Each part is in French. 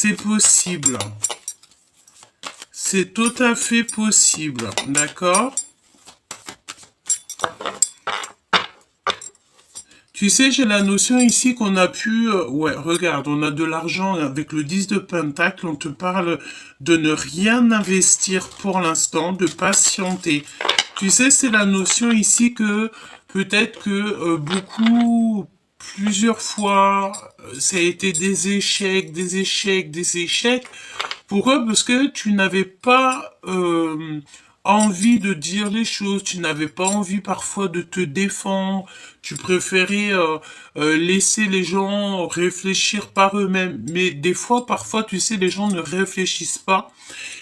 C'est possible. C'est tout à fait possible, d'accord? Tu sais, j'ai la notion ici qu'on a pu... ouais, regarde, on a de l'argent avec le 10 de Pentacle. On te parle de ne rien investir pour l'instant, de patienter. Tu sais, c'est la notion ici que peut-être que beaucoup, plusieurs fois, ça a été des échecs, des échecs, des échecs. Pourquoi? Parce que tu n'avais pas envie de dire les choses, tu n'avais pas envie parfois de te défendre, tu préférais laisser les gens réfléchir par eux-mêmes. Mais des fois, parfois, tu sais, les gens ne réfléchissent pas.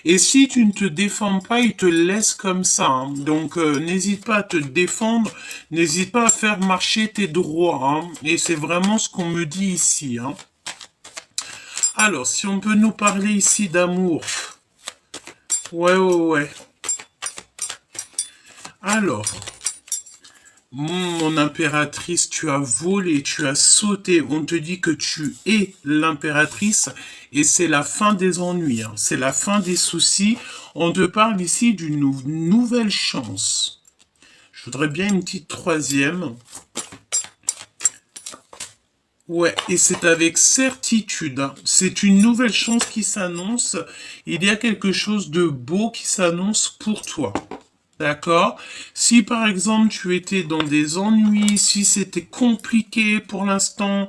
Et si tu ne te défends pas, ils te laissent comme ça, hein. Donc, n'hésite pas à te défendre, n'hésite pas à faire marcher tes droits, hein. Et c'est vraiment ce qu'on me dit ici, hein. Alors, si on peut nous parler ici d'amour. Ouais, ouais, ouais. Alors, mon impératrice, tu as volé, tu as sauté. On te dit que tu es l'impératrice et c'est la fin des ennuis, hein. C'est la fin des soucis. On te parle ici d'une nouvelle chance. Je voudrais bien une petite troisième. Ouais, et c'est avec certitude, hein. C'est une nouvelle chance qui s'annonce. Il y a quelque chose de beau qui s'annonce pour toi. D'accord? Si par exemple tu étais dans des ennuis, si c'était compliqué pour l'instant,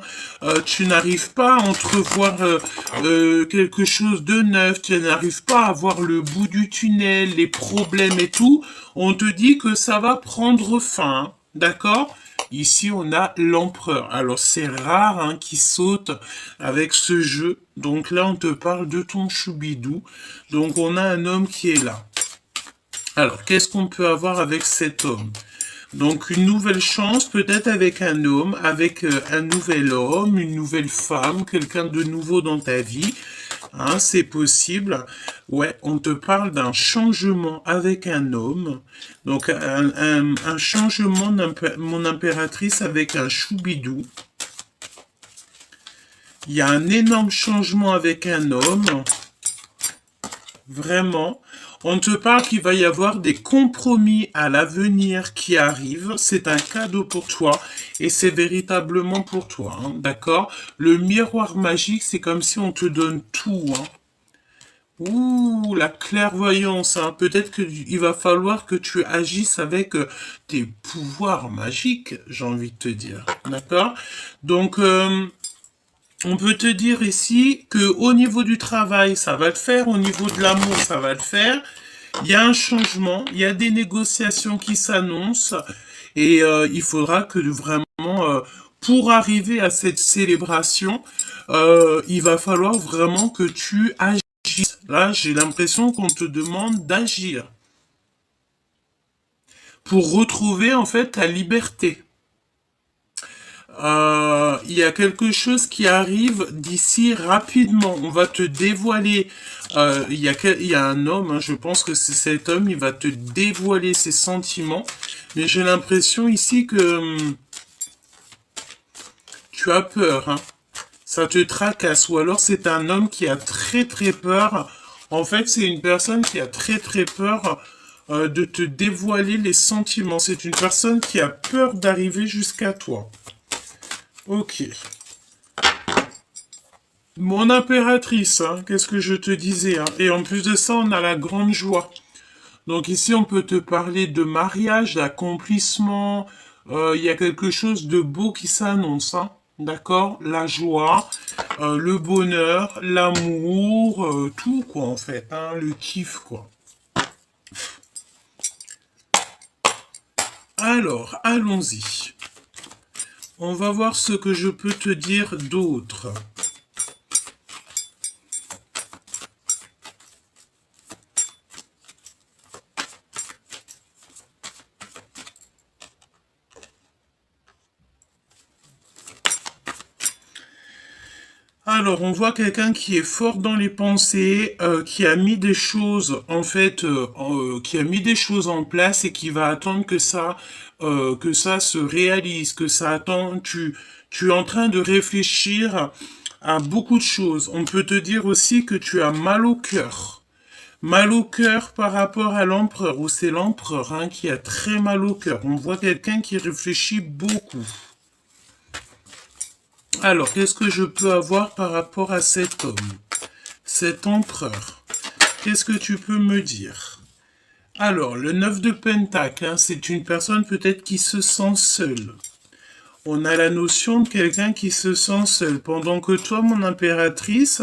tu n'arrives pas à entrevoir quelque chose de neuf, tu n'arrives pas à voir le bout du tunnel, les problèmes et tout, on te dit que ça va prendre fin. Hein. D'accord? Ici, on a l'empereur. Alors, c'est rare hein, qui saute avec ce jeu. Donc là, on te parle de ton choubidou. Donc, on a un homme qui est là. Alors, qu'est-ce qu'on peut avoir avec cet homme? Donc, une nouvelle chance, peut-être avec un homme, avec un nouvel homme, une nouvelle femme, quelqu'un de nouveau dans ta vie. Hein, c'est possible. Ouais, on te parle d'un changement avec un homme. Donc, un changement, mon impératrice, avec un choubidou. Il y a un énorme changement avec un homme. Vraiment. On te parle qu'il va y avoir des compromis à l'avenir qui arrivent. C'est un cadeau pour toi et c'est véritablement pour toi. Hein, d'accord? Le miroir magique, c'est comme si on te donne tout. Hein. Ouh, la clairvoyance. Hein. Peut-être qu'il va falloir que tu agisses avec tes pouvoirs magiques, j'ai envie de te dire. D'accord? Donc, on peut te dire ici que au niveau du travail, ça va le faire, au niveau de l'amour, ça va le faire. Il y a un changement, il y a des négociations qui s'annoncent et il faudra que vraiment, pour arriver à cette célébration, il va falloir vraiment que tu agisses. Là, j'ai l'impression qu'on te demande d'agir pour retrouver en fait ta liberté. Il y a quelque chose qui arrive d'ici rapidement. On va te dévoiler. Il y a un homme, hein, je pense que c'est cet homme, il va te dévoiler ses sentiments. Mais j'ai l'impression ici que tu as peur. Hein. Ça te tracasse. Ou alors c'est un homme qui a très très peur. En fait, c'est une personne qui a très très peur de te dévoiler les sentiments. C'est une personne qui a peur d'arriver jusqu'à toi. Ok. Mon impératrice, hein, qu'est-ce que je te disais, hein. Et en plus de ça, on a la grande joie. Donc ici, on peut te parler de mariage, d'accomplissement. Il y a quelque chose de beau qui s'annonce, hein. D'accord? La joie, le bonheur, l'amour, tout quoi en fait, hein, le kiff quoi. Alors, allons-y. On va voir ce que je peux te dire d'autre. Alors, on voit quelqu'un qui est fort dans les pensées, qui a mis des choses, en fait, qui a mis des choses en place et qui va attendre que ça se réalise, que ça attend. Tu es en train de réfléchir à beaucoup de choses. On peut te dire aussi que tu as mal au cœur. Mal au cœur par rapport à l'empereur, ou c'est l'empereur hein, qui a très mal au cœur. On voit quelqu'un qui réfléchit beaucoup. Alors, qu'est-ce que je peux avoir par rapport à cet homme, cet empereur? Qu'est-ce que tu peux me dire? Alors, le 9 de Pentacle, hein, c'est une personne peut-être qui se sent seule. On a la notion de quelqu'un qui se sent seul. Pendant que toi, mon impératrice,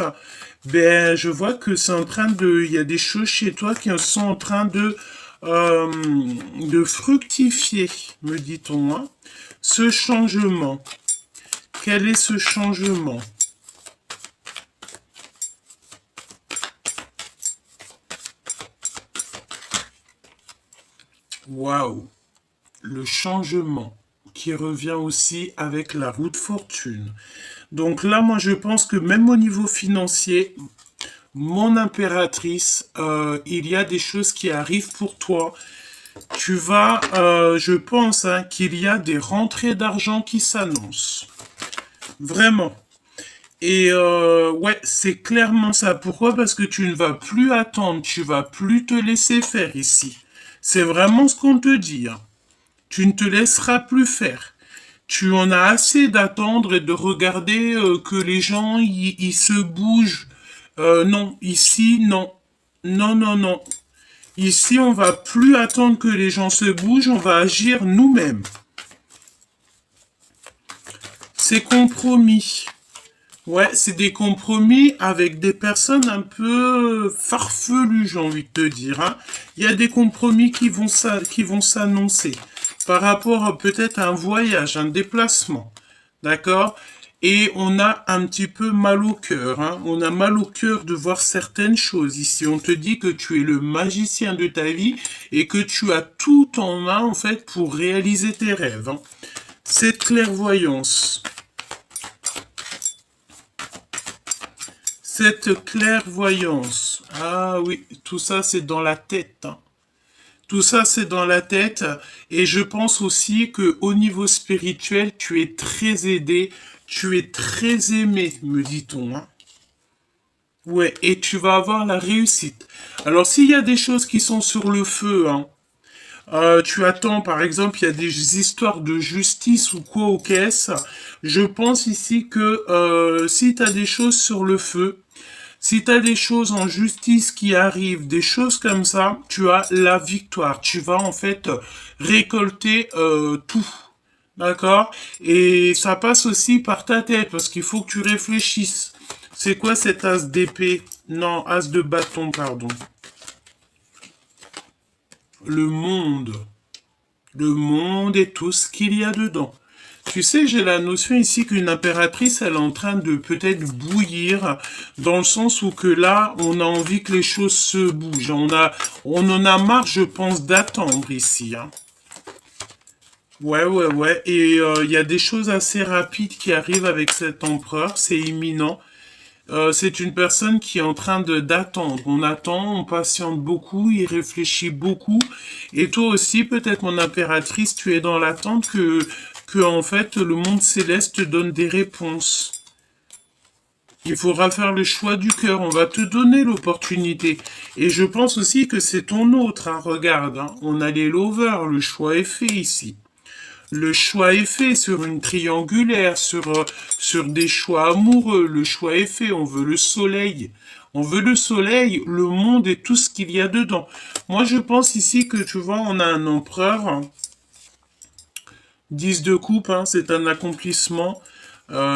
ben, je vois que c'est en train de... Il y a des choses chez toi qui sont en train de fructifier, me dit-on. Hein. Ce changement. Quel est ce changement? Waouh! Le changement qui revient aussi avec la roue de fortune. Donc là, moi, je pense que même au niveau financier, mon impératrice, il y a des choses qui arrivent pour toi. Tu vas, je pense, hein, qu'il y a des rentrées d'argent qui s'annoncent. Vraiment. Et ouais, c'est clairement ça. Pourquoi? Parce que tu ne vas plus attendre, tu vas plus te laisser faire ici. C'est vraiment ce qu'on te dit. Hein. Tu ne te laisseras plus faire. Tu en as assez d'attendre et de regarder que les gens ils se bougent. Non, ici, non. Non, non, non. Ici, on va plus attendre que les gens se bougent, on va agir nous-mêmes. C'est compromis. Ouais, c'est des compromis avec des personnes un peu farfelues, j'ai envie de te dire. Hein. Il y a des compromis qui vont s'annoncer par rapport peut-être à un voyage, un déplacement. D'accord? Et on a un petit peu mal au cœur. Hein. On a mal au cœur de voir certaines choses ici. On te dit que tu es le magicien de ta vie et que tu as tout en main, en fait, pour réaliser tes rêves. Hein. Cette clairvoyance. Cette clairvoyance. Ah oui, tout ça c'est dans la tête. Hein. Tout ça c'est dans la tête. Et je pense aussi que au niveau spirituel, tu es très aidé, tu es très aimé, me dit-on. Hein. Ouais, et tu vas avoir la réussite. Alors s'il y a des choses qui sont sur le feu, hein, tu attends, par exemple, il y a des histoires de justice ou quoi aux caisses. Je pense ici que si tu as des choses sur le feu, si tu as des choses en justice qui arrivent, des choses comme ça, tu as la victoire. Tu vas en fait récolter tout. D'accord? Et ça passe aussi par ta tête parce qu'il faut que tu réfléchisses. C'est quoi cet as d'épée? Non, as de bâton, pardon. Le monde. Le monde et tout ce qu'il y a dedans. Tu sais, j'ai la notion ici qu'une impératrice, elle est en train de peut-être bouillir, dans le sens où que là, on a envie que les choses se bougent. On en a marre, je pense, d'attendre ici. Hein. Ouais, ouais, ouais. Et il y a des choses assez rapides qui arrivent avec cet empereur. C'est imminent. C'est une personne qui est en train d'attendre. On attend, on patiente beaucoup, il réfléchit beaucoup. Et toi aussi, peut-être mon impératrice, tu es dans l'attente que en fait le monde céleste te donne des réponses. Il faudra faire le choix du cœur. On va te donner l'opportunité. Et je pense aussi que c'est ton autre. Hein. Regarde, hein. On a les lovers. Le choix est fait ici. Le choix est fait sur une triangulaire, sur des choix amoureux. Le choix est fait. On veut le soleil. On veut le soleil, le monde et tout ce qu'il y a dedans. Moi, je pense ici que, tu vois, on a un empereur. Hein. 10 de coupe, hein, c'est un accomplissement.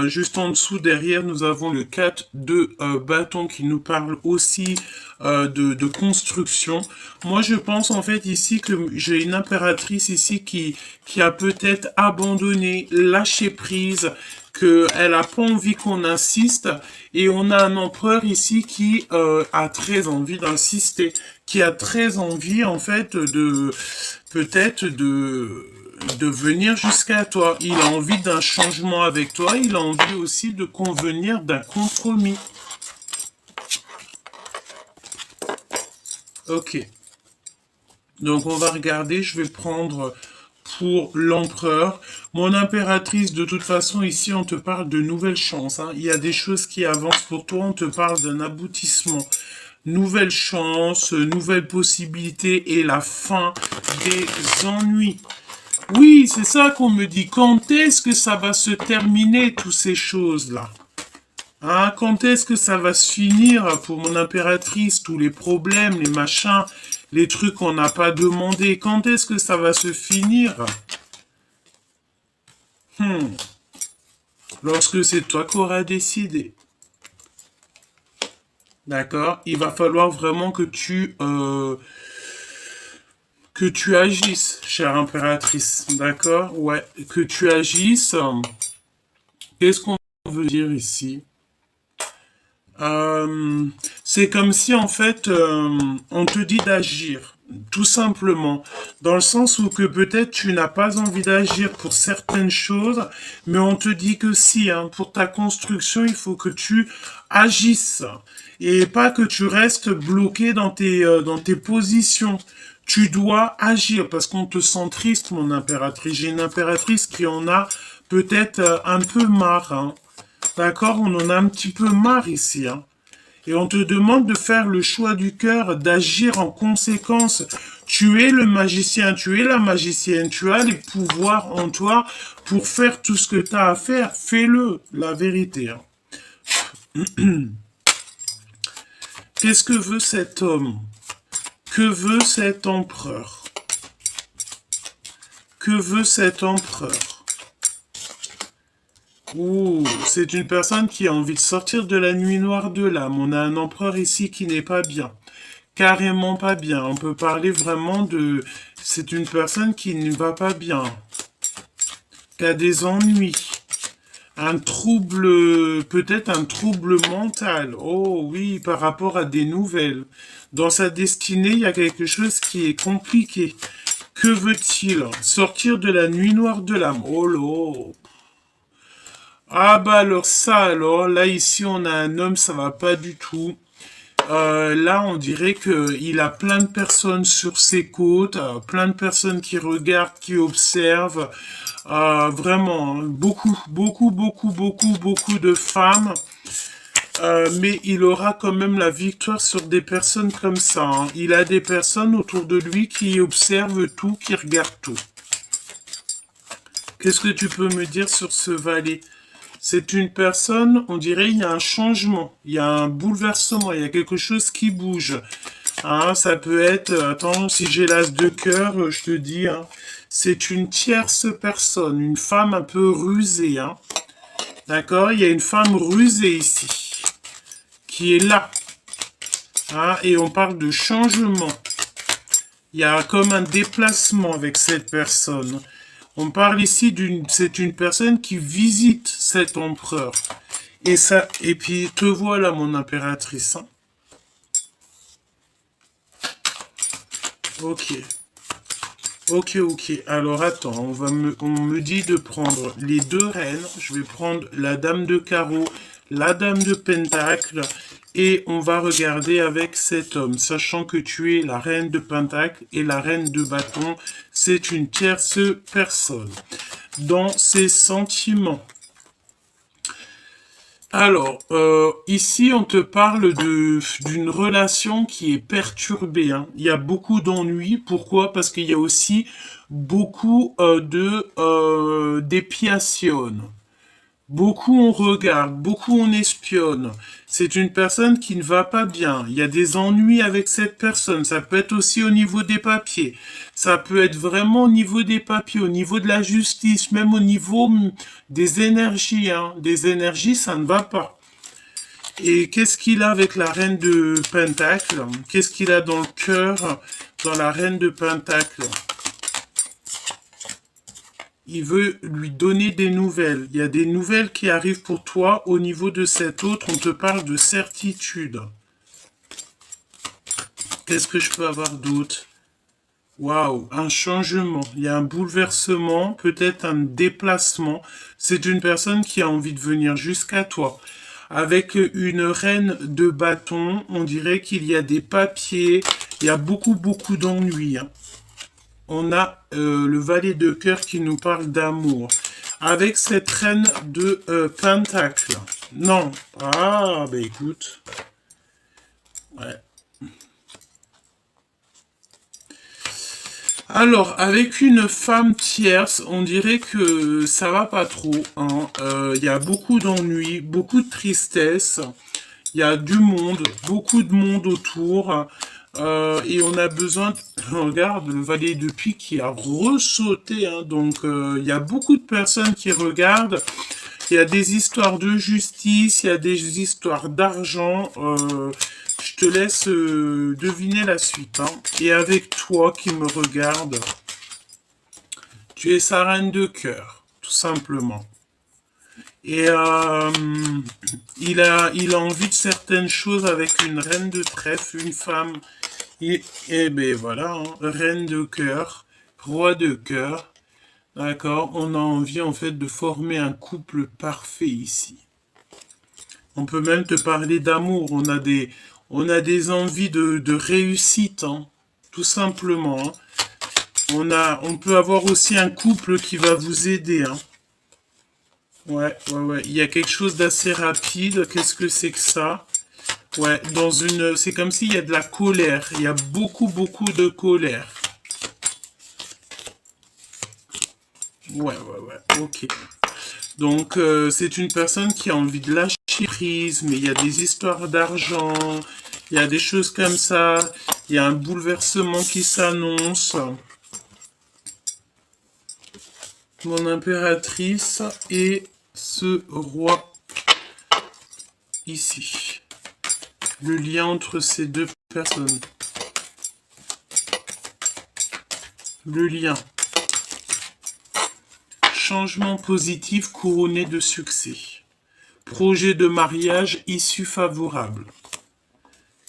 Juste en dessous, derrière, nous avons le 4 de bâton qui nous parle aussi de construction. Moi, je pense en fait ici que j'ai une impératrice ici qui a peut-être abandonné, lâché prise, qu'elle n'a pas envie qu'on insiste. Et on a un empereur ici qui a très envie d'insister, qui a très envie en fait de peut-être de venir jusqu'à toi. Il a envie d'un changement avec toi. Il a envie aussi de convenir d'un compromis. Ok. Donc on va regarder. Je vais prendre pour l'empereur. Mon impératrice, de toute façon, ici, on te parle de nouvelles chances, hein. Il y a des choses qui avancent pour toi, on te parle d'un aboutissement. Nouvelles chances, nouvelles possibilités et la fin des ennuis. Oui, c'est ça qu'on me dit. Quand est-ce que ça va se terminer, toutes ces choses-là? Hein, quand est-ce que ça va se finir pour mon impératrice, tous les problèmes, les machins, les trucs qu'on n'a pas demandé? Quand est-ce que ça va se finir? Lorsque c'est toi qui auras décidé. D'accord? Il va falloir vraiment que tu agisses, chère impératrice. D'accord? Ouais, que tu agisses. Qu'est-ce qu'on veut dire ici? C'est comme si en fait on te dit d'agir, tout simplement, dans le sens où que peut-être tu n'as pas envie d'agir pour certaines choses, mais on te dit que si, hein, pour ta construction, il faut que tu agisses et pas que tu restes bloqué dans tes positions. Tu dois agir parce qu'on te sent triste, mon impératrice. J'ai une impératrice qui en a peut-être un peu marre, hein. D'accord, on en a un petit peu marre ici, hein. Et on te demande de faire le choix du cœur, d'agir en conséquence. Tu es le magicien, tu es la magicienne, tu as les pouvoirs en toi pour faire tout ce que tu as à faire. Fais-le, la vérité, hein. Qu'est-ce que veut cet homme? Que veut cet empereur? Que veut cet empereur? Ouh, c'est une personne qui a envie de sortir de la nuit noire de l'âme. On a un empereur ici qui n'est pas bien. Carrément pas bien. On peut parler vraiment de... C'est une personne qui ne va pas bien. Qui a des ennuis. Un trouble, peut-être un trouble mental. Oh oui, par rapport à des nouvelles. Dans sa destinée, il y a quelque chose qui est compliqué. Que veut-il? Sortir de la nuit noire de l'âme. Oh là. Ah bah alors ça alors, là ici on a un homme, ça va pas du tout. Là on dirait que il a plein de personnes sur ses côtes, plein de personnes qui regardent, qui observent. Vraiment, hein, beaucoup de femmes. Mais il aura quand même la victoire sur des personnes comme ça, hein. Il a des personnes autour de lui qui observent tout, qui regardent tout. Qu'est-ce que tu peux me dire sur ce valet? C'est une personne, on dirait, il y a un changement, il y a un bouleversement, il y a quelque chose qui bouge. Hein, ça peut être, attends, si j'ai l'as de cœur, je te dis, hein, c'est une tierce personne, une femme un peu rusée. Hein. D'accord? Il y a une femme rusée ici, qui est là. Hein, et on parle de changement. Il y a comme un déplacement avec cette personne. On parle ici c'est une personne qui visite cet empereur. Et ça, et puis te voilà mon impératrice. Hein. Ok. Ok. Alors attends, on me dit de prendre les deux reines. Je vais prendre la dame de carreau, la dame de pentacle. Et on va regarder avec cet homme, sachant que tu es la reine de pentacle et la reine de bâton. C'est une tierce personne. Dans ses sentiments. Alors, ici, on te parle d'une relation qui est perturbée. Hein. Il y a beaucoup d'ennuis. Pourquoi? Parce qu'il y a aussi beaucoup d'épiation. Beaucoup on regarde, beaucoup on espionne. C'est une personne qui ne va pas bien. Il y a des ennuis avec cette personne. Ça peut être aussi au niveau des papiers. Ça peut être vraiment au niveau des papiers, au niveau de la justice, même au niveau des énergies. Hein. Des énergies, ça ne va pas. Et qu'est-ce qu'il a avec la reine de Pentacle? Qu'est-ce qu'il a dans le cœur, dans la reine de Pentacle? Il veut lui donner des nouvelles. Il y a des nouvelles qui arrivent pour toi. Au niveau de cet autre, on te parle de certitude. Qu'est-ce que je peux avoir d'autre? Waouh, un changement. Il y a un bouleversement, peut-être un déplacement. C'est une personne qui a envie de venir jusqu'à toi. Avec une reine de bâton, on dirait qu'il y a des papiers. Il y a beaucoup d'ennuis. Hein. On a le valet de cœur qui nous parle d'amour. avec cette reine de Pentacle. Non. Ah, bah écoute. Ouais. Alors, avec une femme tierce, on dirait que ça va pas trop, hein. Il y a beaucoup d'ennuis, beaucoup de tristesse. Il y a du monde, beaucoup de monde autour. Et on a besoin... Regarde, le valet de pique qui a ressauté, hein. Donc, il y a beaucoup de personnes qui regardent. Il y a des histoires de justice, il y a des histoires d'argent. Je te laisse deviner la suite, hein. Et avec toi qui me regarde, tu es sa reine de cœur, tout simplement. Et il a envie de certaines choses avec une reine de trèfle, une femme. Et ben voilà, hein, reine de cœur, roi de cœur. D'accord, on a envie en fait de former un couple parfait ici. On peut même te parler d'amour. On a des envies de réussite, hein, tout simplement, hein. On peut avoir aussi un couple qui va vous aider, hein. Ouais, ouais, ouais. Il y a quelque chose d'assez rapide. Qu'est-ce que c'est que ça? Ouais, c'est comme s'il y a de la colère. Il y a beaucoup, beaucoup de colère. Ouais, ouais, ouais. Ok. Donc, c'est une personne qui a envie de lâcher prise, mais il y a des histoires d'argent, il y a des choses comme ça, il y a un bouleversement qui s'annonce. Mon impératrice et ce roi ici. Le lien entre ces deux personnes. Le lien. Changement positif couronné de succès. Projet de mariage issue favorable.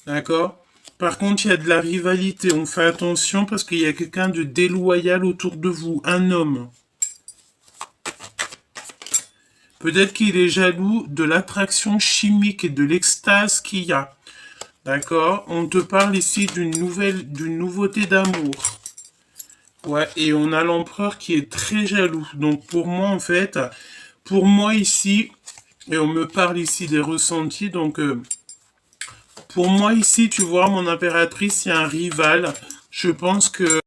D'accord? Par contre, il y a de la rivalité. On fait attention parce qu'il y a quelqu'un de déloyal autour de vous. Un homme. Peut-être qu'il est jaloux de l'attraction chimique et de l'extase qu'il y a. D'accord? On te parle ici d'une nouveauté d'amour. Ouais, et on a l'empereur qui est très jaloux. Donc pour moi, en fait, pour moi ici, et on me parle ici des ressentis, donc pour moi ici, tu vois, mon impératrice, il y a un rival. Je pense que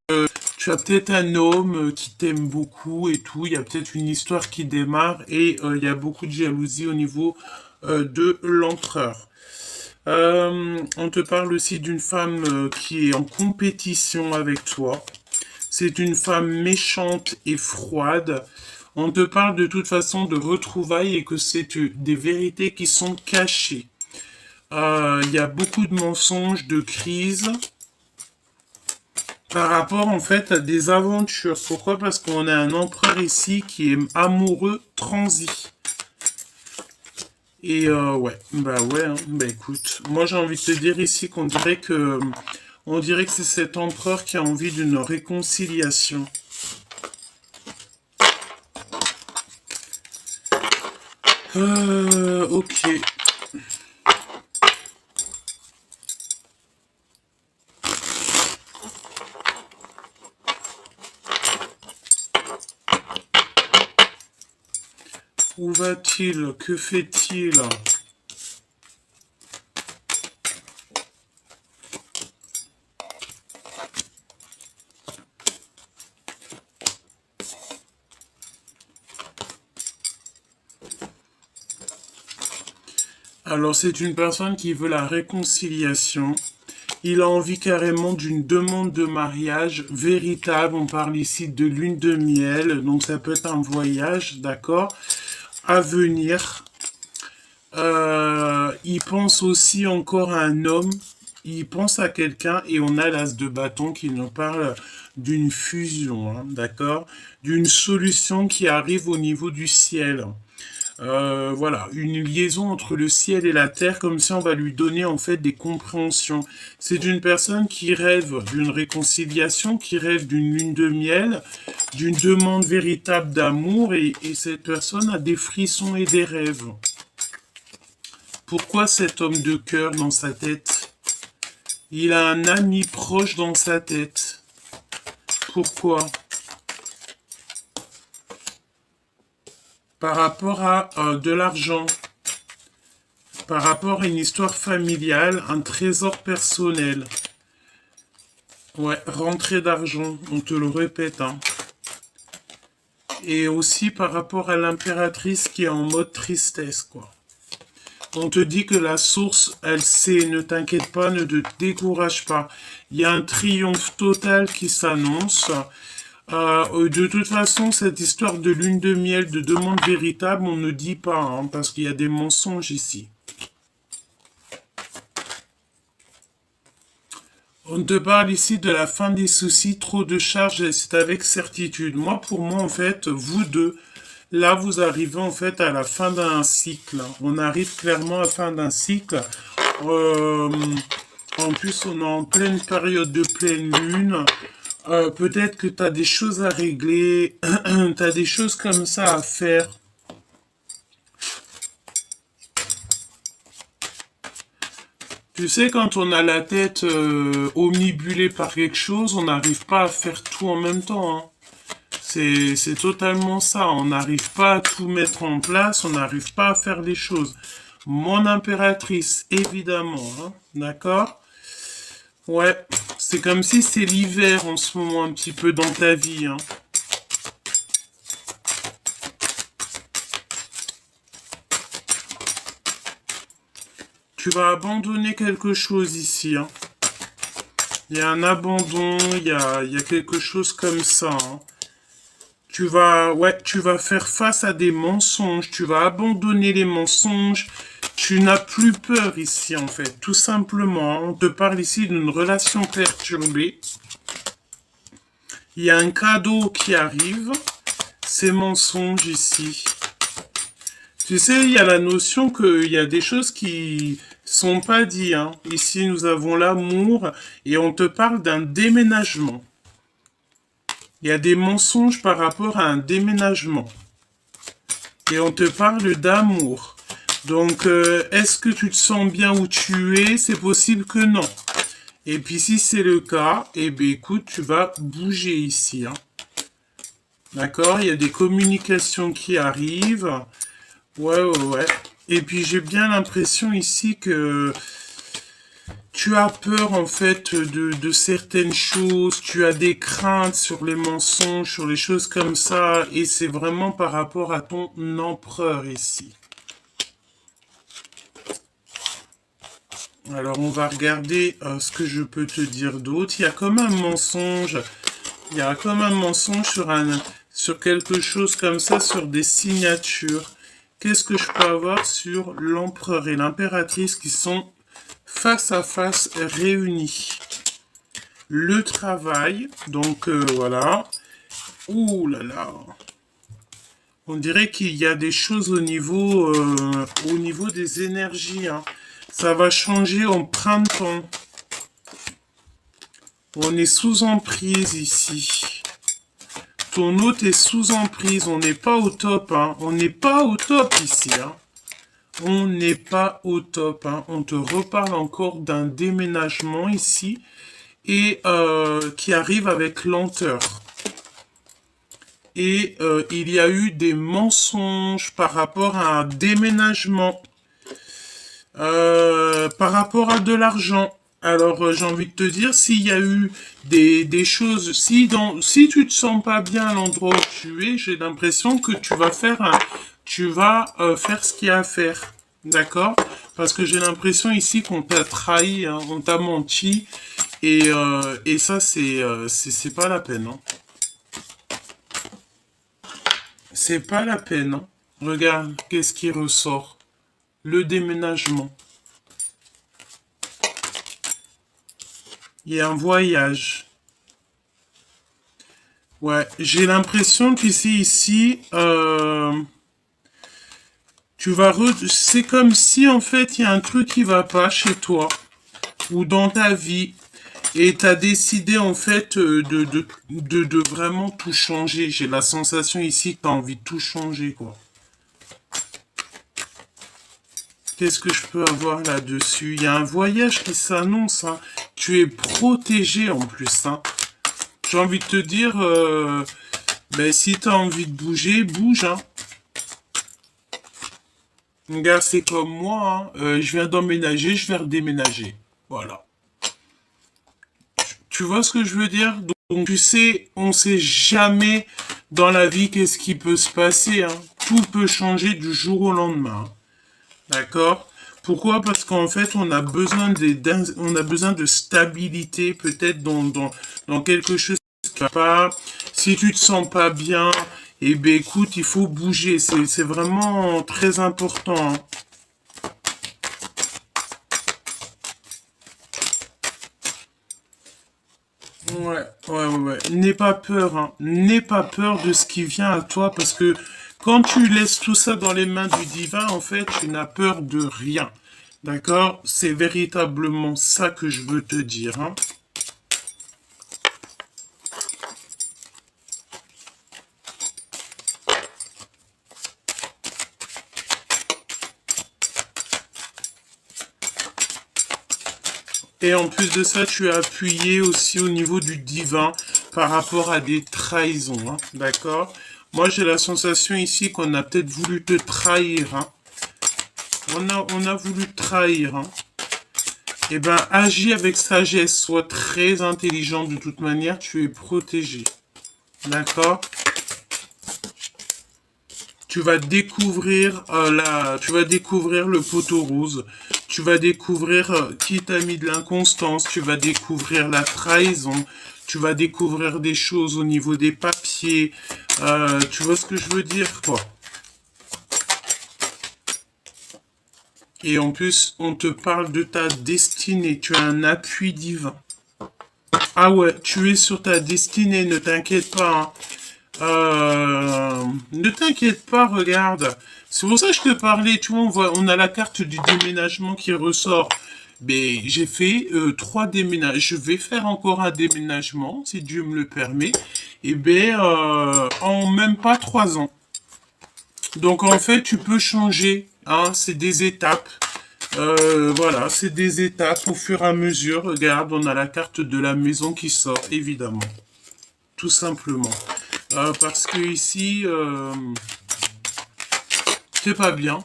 tu as peut-être un homme qui t'aime beaucoup et tout. Il y a peut-être une histoire qui démarre et il y a beaucoup de jalousie au niveau de l'empereur. On te parle aussi d'une femme qui est en compétition avec toi. C'est une femme méchante et froide. On te parle de toute façon de retrouvailles et que c'est des vérités qui sont cachées. Il y a beaucoup de mensonges, de crises par rapport en fait à des aventures. Pourquoi? Parce qu'on a un empereur ici qui est amoureux transi. Et ouais, hein, bah écoute, moi j'ai envie de te dire ici on dirait que c'est cet empereur qui a envie d'une réconciliation. Ok. Où va-t-il? Que fait-il? Alors c'est une personne qui veut la réconciliation. Il a envie carrément d'une demande de mariage véritable. On parle ici de lune de miel, donc ça peut être un voyage, d'accord, à venir. Il pense aussi encore à un homme. Il pense à quelqu'un et on a l'as de bâton qui nous parle d'une fusion, hein, d'accord, d'une solution qui arrive au niveau du ciel. Voilà, une liaison entre le ciel et la terre, comme si on va lui donner en fait des compréhensions. C'est une personne qui rêve d'une réconciliation, qui rêve d'une lune de miel, d'une demande véritable d'amour, et cette personne a des frissons et des rêves. Pourquoi cet homme de cœur dans sa tête? Il a un ami proche dans sa tête. Pourquoi? par rapport à de l'argent, par rapport à une histoire familiale, un trésor personnel. Ouais, rentrée d'argent, on te le répète, hein. Et aussi par rapport à l'impératrice qui est en mode tristesse, quoi. On te dit que la source, elle sait, ne t'inquiète pas, ne te décourage pas. Il y a un triomphe total qui s'annonce. De toute façon, cette histoire de lune de miel, de demande véritable, on ne dit pas, hein, parce qu'il y a des mensonges ici. On te parle ici de la fin des soucis, trop de charges, et c'est avec certitude. Moi, pour moi, en fait, vous deux, là, vous arrivez en fait à la fin d'un cycle. On arrive clairement à la fin d'un cycle. Euh, En plus, on est en pleine période de pleine lune. Peut-être que tu as des choses à régler, tu as des choses comme ça à faire. Tu sais, quand on a la tête omnibulée par quelque chose, on n'arrive pas à faire tout en même temps, hein. C'est totalement ça. On n'arrive pas à tout mettre en place, on n'arrive pas à faire les choses. Mon impératrice, évidemment, hein, d'accord? Ouais, c'est comme si c'est l'hiver en ce moment un petit peu dans ta vie, hein. Tu vas abandonner quelque chose ici, hein. Il y a un abandon, il y a quelque chose comme ça, hein. Tu vas faire face à des mensonges, tu vas abandonner les mensonges, tu n'as plus peur ici en fait, tout simplement. On te parle ici d'une relation perturbée. Il y a un cadeau qui arrive, ces mensonges ici. Tu sais, il y a la notion qu'il y a des choses qui sont pas dites, hein. Ici, nous avons l'amour et on te parle d'un déménagement. Il y a des mensonges par rapport à un déménagement. Et on te parle d'amour. Donc, est-ce que tu te sens bien où tu es? C'est possible que non. Et puis, si c'est le cas, eh bien, écoute, tu vas bouger ici, hein. D'accord? Il y a des communications qui arrivent. Ouais. Et puis, j'ai bien l'impression ici que tu as peur en fait de certaines choses, tu as des craintes sur les mensonges, sur les choses comme ça, et c'est vraiment par rapport à ton empereur ici. Alors on va regarder ce que je peux te dire d'autre. Il y a comme un mensonge, il y a comme un mensonge sur quelque chose comme ça, sur des signatures. Qu'est-ce que je peux avoir sur l'empereur et l'impératrice qui sont face à face réunis? Le travail, donc voilà. Ouh là là. On dirait qu'il y a des choses au niveau des énergies, hein. Ça va changer en printemps. On est sous emprise ici. Ton hôte est sous emprise. On n'est pas au top, hein. On n'est pas au top ici, hein. On n'est pas au top, hein. On te reparle encore d'un déménagement ici et qui arrive avec lenteur. Et il y a eu des mensonges par rapport à un déménagement, par rapport à de l'argent. Alors j'ai envie de te dire, s'il y a eu des choses, si tu te sens pas bien à l'endroit où tu es, j'ai l'impression que tu vas faire ce qu'il y a à faire. D'accord? Parce que j'ai l'impression ici qu'on t'a trahi, hein, on t'a menti, et ça c'est pas la peine, hein. C'est pas la peine, hein. Regarde, qu'est-ce qui ressort? Le déménagement. Il y a un voyage. Ouais, j'ai l'impression qu'ici, c'est comme si en fait il y a un truc qui va pas chez toi ou dans ta vie et tu as décidé en fait de vraiment tout changer. J'ai la sensation ici que tu as envie de tout changer, quoi. Qu'est-ce que je peux avoir là-dessus? Il y a un voyage qui s'annonce, hein. Tu es protégé en plus, hein. J'ai envie de te dire, ben, si tu as envie de bouger, bouge, hein. Regarde, c'est comme moi, hein. Je viens d'emménager, je vais redéménager. Voilà. Tu vois ce que je veux dire? Donc, tu sais, on sait jamais dans la vie qu'est-ce qui peut se passer, hein. Tout peut changer du jour au lendemain, hein. D'accord? Pourquoi? Parce qu'en fait, on a besoin de stabilité, peut-être dans quelque chose qui va pas. Si tu te sens pas bien, eh ben écoute, il faut bouger. C'est vraiment très important, hein. Ouais. N'aie pas peur, hein. N'aie pas peur de ce qui vient à toi parce que quand tu laisses tout ça dans les mains du divin, en fait, tu n'as peur de rien. D'accord? C'est véritablement ça que je veux te dire, hein. Et en plus de ça, tu es appuyé aussi au niveau du divin par rapport à des trahisons, hein. D'accord? Moi, j'ai la sensation ici qu'on a peut-être voulu te trahir, hein. On a voulu te trahir, hein. Eh ben, agis avec sagesse, sois très intelligent de toute manière, tu es protégé. D'accord? Tu vas découvrir le poteau rose. Tu vas découvrir qui t'a mis de l'inconstance. Tu vas découvrir la trahison. Tu vas découvrir des choses au niveau des papiers. Tu vois ce que je veux dire, quoi. Et en plus, on te parle de ta destinée. Tu as un appui divin. Ah ouais, tu es sur ta destinée, ne t'inquiète pas, hein. Ne t'inquiète pas, regarde. C'est pour ça que je te parlais, tu vois, on a la carte du déménagement qui ressort. Mais j'ai fait 3 déménagements. Je vais faire encore un déménagement, si Dieu me le permet. Et ben, en même pas 3 ans. Donc en fait, tu peux changer, hein, c'est des étapes. Voilà, c'est des étapes au fur et à mesure. Regarde, on a la carte de la maison qui sort, évidemment. Tout simplement. Parce que ici, c'est pas bien.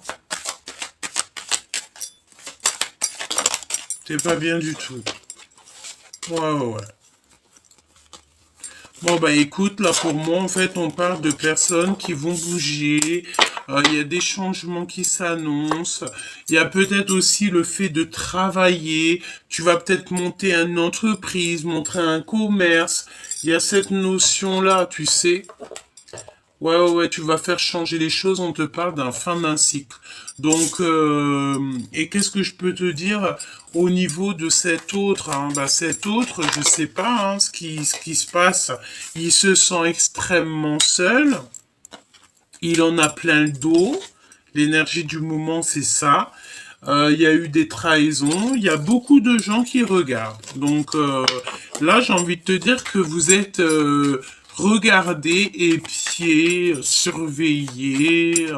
C'est pas bien du tout. Ouais. Bon, bah écoute, là pour moi, en fait, on parle de personnes qui vont bouger. Il y a des changements qui s'annoncent. Il y a peut-être aussi le fait de travailler. Tu vas peut-être monter une entreprise, montrer un commerce. Il y a cette notion-là, tu sais. Ouais, tu vas faire changer les choses, on te parle d'un fin d'un cycle. Donc, et qu'est-ce que je peux te dire au niveau de cet autre, hein? Bah, cet autre, je sais pas, hein, ce qui se passe. Il se sent extrêmement seul, il en a plein le dos, l'énergie du moment, c'est ça. Il y a eu des trahisons, il y a beaucoup de gens qui regardent. Donc là, j'ai envie de te dire que vous êtes regardés, épiés, surveillés.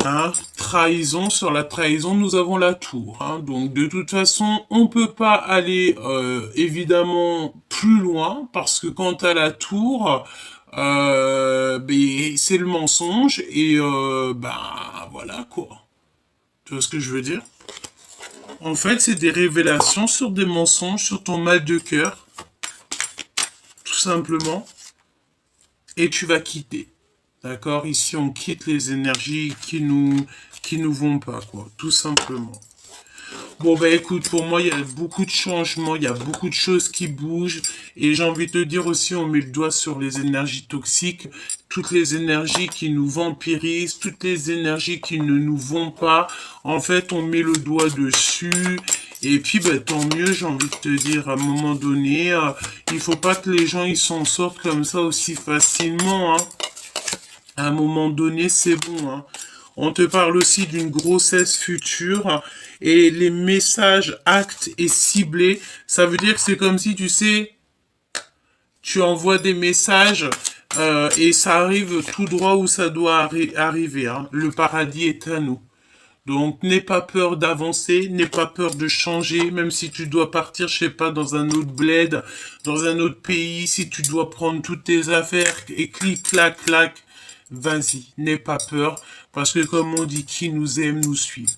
Hein, trahison, sur la trahison, nous avons la tour, hein. Donc de toute façon, on peut pas aller évidemment plus loin parce que quant à la tour, ben, c'est le mensonge et ben voilà quoi. Tu vois ce que je veux dire? En fait, c'est des révélations sur des mensonges, sur ton mal de cœur, tout simplement, et tu vas quitter. D'accord? Ici, on quitte les énergies qui nous vont pas, quoi, tout simplement. Bon, bah écoute, pour moi, il y a beaucoup de changements, il y a beaucoup de choses qui bougent. Et j'ai envie de te dire aussi, on met le doigt sur les énergies toxiques, toutes les énergies qui nous vampirisent, toutes les énergies qui ne nous vont pas. En fait, on met le doigt dessus. Et puis, bah, tant mieux, j'ai envie de te dire, à un moment donné, il faut pas que les gens ils s'en sortent comme ça aussi facilement, hein. À un moment donné, c'est bon, hein. On te parle aussi d'une grossesse future et les messages actes et ciblés, ça veut dire que c'est comme si, tu sais, tu envoies des messages et ça arrive tout droit où ça doit arriver, hein. Le paradis est à nous. Donc, n'aie pas peur d'avancer, n'aie pas peur de changer, même si tu dois partir, je sais pas, dans un autre bled, dans un autre pays, si tu dois prendre toutes tes affaires et clic, clac, clac, vas-y, n'aie pas peur, parce que comme on dit, qui nous aime nous suit.